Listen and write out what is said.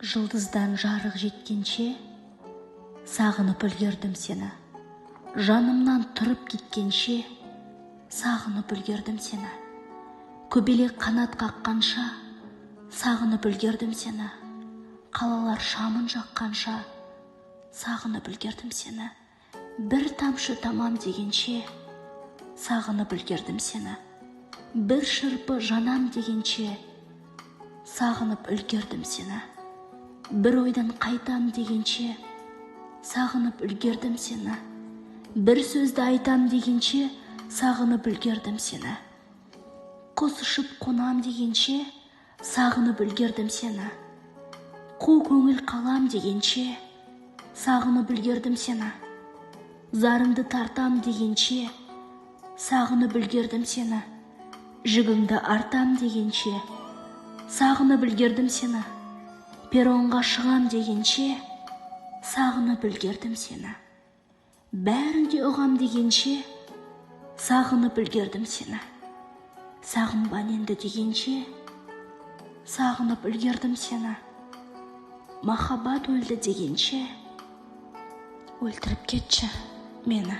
Жылдыздан жарық жеткенше, сағынып үлгердім сені. Жанымнан тұрып кеткенше, сағынып үлгердім сені. Көбелек қанат қаққанша, сағынып үлгердім сені. Қалалар шамын жаққанша, сағынып үлгердім сені. Бір тамшы тамам дегенше, сағынып үлгердім сені. Бір шырпы жанам дегенше, сағынып үлгердім сені. Бір ойдан қайтам дегенше, сағынып үлгердім сені. Бір сөзді айтам дегенше, сағынып үлгердім сені. Құс ұшып қонам дегенше, сағынып үлгердім сені. Қу көңіл қалам дегенше, сағынып үлгердім сені. Зарымды тартам дегенше, сағынып үлгердім сені. Жүгімді артам дегенше, сағынып үлгердім сені. Перронға шығам дегенше, сағынып үлгердім сені. Бәрін де ұғам дегенше, сағынып үлгердім сені. Сағынба енді дегенше, сағынып үлгердім сені. Махаббат өлді дегенше, өлтіріп кетші мені.